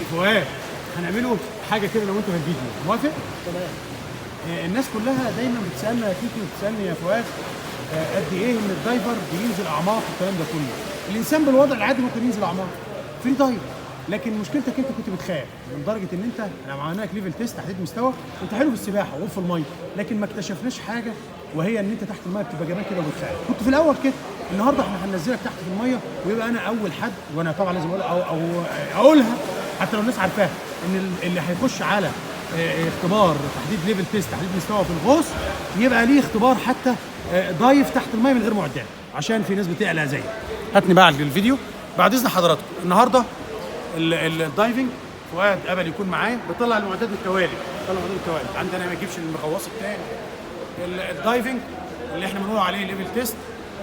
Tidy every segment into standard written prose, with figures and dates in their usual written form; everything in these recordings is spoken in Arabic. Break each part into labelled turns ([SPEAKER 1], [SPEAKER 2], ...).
[SPEAKER 1] فؤاد هنعمله حاجه كده لو انت في الفيديو موافق؟
[SPEAKER 2] تمام.
[SPEAKER 1] الناس كلها دايما بتسالنا يا كيكي وبتسالني يا فؤاد قد ايه ان الدايفر بينزل اعماق والكلام ده كله. الانسان بالوضع العادي ممكن ينزل اعماق فري دايف، لكن مشكلتك انت كنت بتخاف لدرجه ان انت لما عملنا لك ليفل تيست تحديد مستوى انت حلو في السباحه وفي الميه، لكن ما اكتشفناش حاجه وهي ان انت تحت الميه بتبقى جمال كده وبتخاف. كنت في الاول كده. النهارده احنا هننزلك تحت في الميه ويبقى انا اول حد، وانا طبعا لازم اقولها حتى لو الناس عارفاها ان اللي هيخش على اختبار تحديد ليفل تيست تحديد مستوى في الغوص يبقى ليه اختبار حتى دايف تحت الميه من غير معدات، عشان في ناس بتقلق زيي. هاتني بقى الفيديو بعد اذن حضراتكم. النهارده الدايفنج فؤاد قبل يكون معايا بيطلع المعدات بالتوالي، عندنا ما يجيبش المغواص الثاني. الدايفنج اللي احنا بنقول عليه ليفل تيست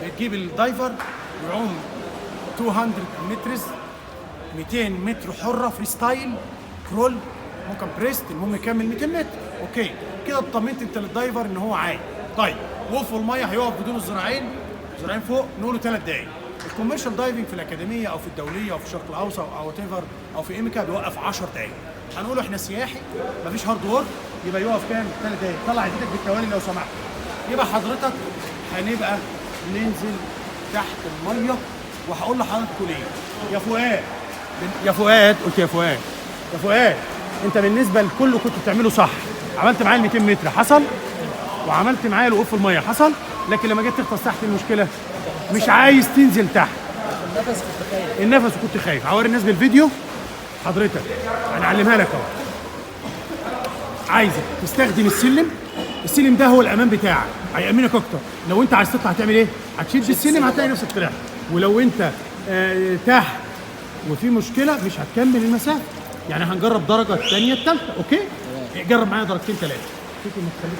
[SPEAKER 1] بتجيب الدايفر يعوم 200 مترز 200 متر حره فري ستايل كرول ممكن بريست، المهم يكمل 200 متر. اوكي كده اطمنت انت للدايفر ان هو عايم. طيب وقف في الميه هيقف بدون الذراعين فوق نقوله 3 دقايق. الكوميرشال دايفنج في الاكاديميه او في الدوليه او في الشرق الاوسط او وات ايفر او في ايميكا بيوقف 10 دقايق. هنقوله احنا سياحي مفيش هارد وورك يبقى يقف كام؟ 3 دقايق. طلع ايدك بالتوالي لو سمحت. يبقى حضرتك هنبقى ننزل تحت الميه وهقول لحضرتك تقول ايه؟ يا فؤاد قلت يا فؤاد انت بالنسبه لكله كنت بتعمله صح. عملت معايا ال 200 متر حصل، وعملت معايا الوقوف في الميه حصل، لكن لما جيت تغطس تحت المشكله مش عايز تنزل تحت. النفس كنت خايف. هوري الناس بالفيديو حضرتك هنعلمها لك اهو. عايزك تستخدم السلم ده هو الامان بتاعك، هيأمنك اكتر. لو انت عايز تطلع هتعمل ايه؟ هتشد السلم هتلاقي نفسك طلعت. ولو انت تحت وفي مشكله مش هتكمل المسافه. يعني هنجرب درجه الثانيه الثالثه. اوكي؟ جرب معايا درجتين ثلاثه. فكر انك تخليك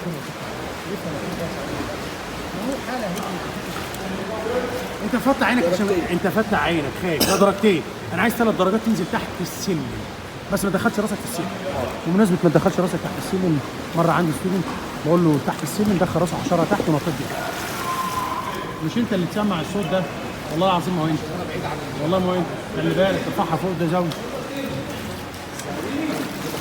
[SPEAKER 1] انت فتح عينك عشان انت فتح عينك خايف. ده درجتين. انا عايز 3 درجات تنزل تحت السلم بس ما تدخلش راسك في السلم. بمناسبه ما تدخلش راسك تحت السلم، مره عندي ستودنت بقول له تحت السلم دخل راسه حشره تحت ونطيت بيه. مش انت اللي تسمع الصوت ده، والله العظيم ما هو انت. والله ما هو انت. خلي بالك ترفعها فوق ده زاويه.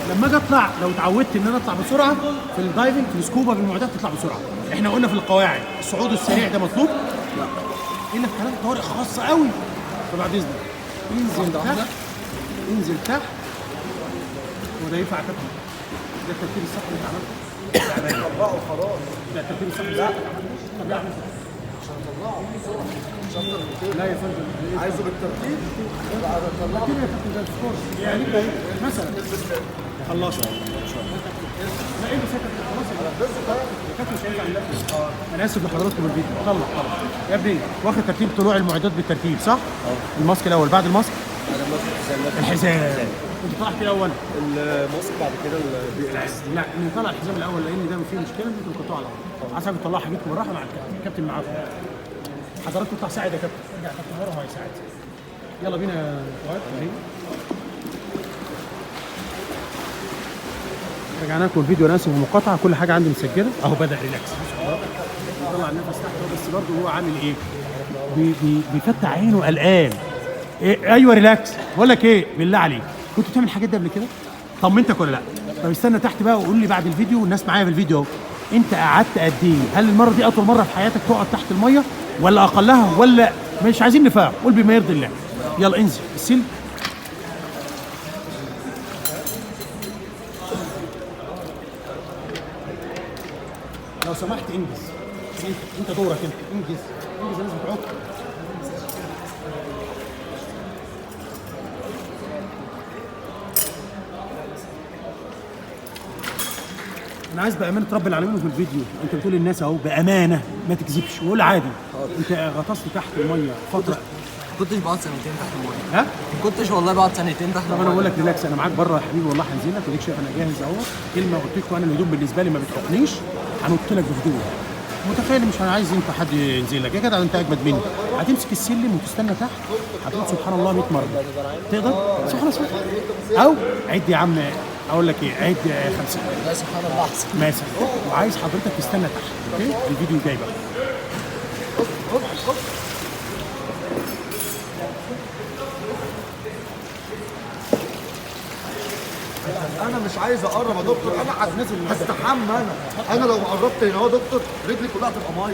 [SPEAKER 1] لما اجي اطلع لو اتعودت ان انا اطلع بسرعه في الدايفنج في السكوبا بالمعدات تطلع بسرعه. احنا قلنا في القواعد الصعود السريع ده مطلوب؟ لا. الا في حالات طوارئ خاصه قوي. فبعد اذنك انزل تحت وده ينفع كابتن. ده الترتيب الصح اللي انت عملته. طبقه وخلاص. ده الترتيب الصح اللي انت عملته. طب اعمل عشان اطلعه. لا يا فندم عايزه بالترتيب. بعد اطلعه كده يا كابتن ده السكور. يعني مثلا خلصوا ان شاء الله. لا ايه بس خلاص كابتن مش هينفع ننفذ. انا اسف لحضراتكم الفيديو. طلع يا ابني واخد ترتيب طلوع المعدات بالترتيب صح؟ الماسك الاول بعد الماسك الحزام. انت طلعت الاول
[SPEAKER 2] الماسك بعد كده
[SPEAKER 1] لا نطلع الحزام الاول لان ده فيه مشكله انتوا تقطعوا على بعض. عايزك تطلعوا حاجتكم بالراحه مع الكابتن معاكم. حضراتكم تطلع ساعد يا كابتن. ارجع كابتن ورا وهيساعد. يلا بينا يا فؤاد. رجعنا لكم الفيديو. انا اسف المقاطعه كل حاجه عندي مسجله اهو. بدا ريلاكس طلع النفس تحت بس برضه هو عامل ايه؟ بيفتح عينه قلقان. إيه؟ ايوه ريلاكس. بقول لك ايه بالله عليك كنت بتعمل الحاجات دي قبل كده؟ طمنتك ولا لا؟ طب استنى تحت بقى وقول لي بعد الفيديو والناس معايا في الفيديو اهو. انت قعدت قد ايه؟ هل المره دي اطول مره في حياتك تقعد تحت الميه ولا اقلها ولا مش عايزين نفهم؟ قول بما يرضي الله. يلا انزل السلم. لو سمحت انجز. انت دورك انجز الناس بتعوق. انا عايز بامانه رب العالمين في الفيديو انت بتقول للناس اهو بامانه ما تكذبش وقول عادي. انت غطست تحت الميه فتره
[SPEAKER 2] كنتش بقعد سنتين تحت الميه.
[SPEAKER 1] ها؟
[SPEAKER 2] كنتش والله بقعد سنتين تحت الميه.
[SPEAKER 1] طب انا بقول لك ريلاكس انا معاك بره يا حبيبي والله هنزل لك وديك شايف انا جاهز اهو. كلمه قلت لكم انا الهدوم بالنسبه لي ما بتحطنيش هنط لك بهدوء. متخيل مش عايز انت حد ينزل لك يا جدع انت اجمد مني. هتمسك السلم وتستنى تحت هتقول سبحان الله 100 مره. تقدر؟ سبحان الله. او عد يا عم اقول لك ايه عد 50.
[SPEAKER 2] لا سبحان الله احسن.
[SPEAKER 1] ماشي وعايز حضرتك تستنى تحت. اوكي الفيديو جاي بقى.
[SPEAKER 3] انا مش عايز اقرب يا دكتور، انا هستحمى انا لو قربت هنا اهو يا دكتور رجلي كلها هتبقى ميه.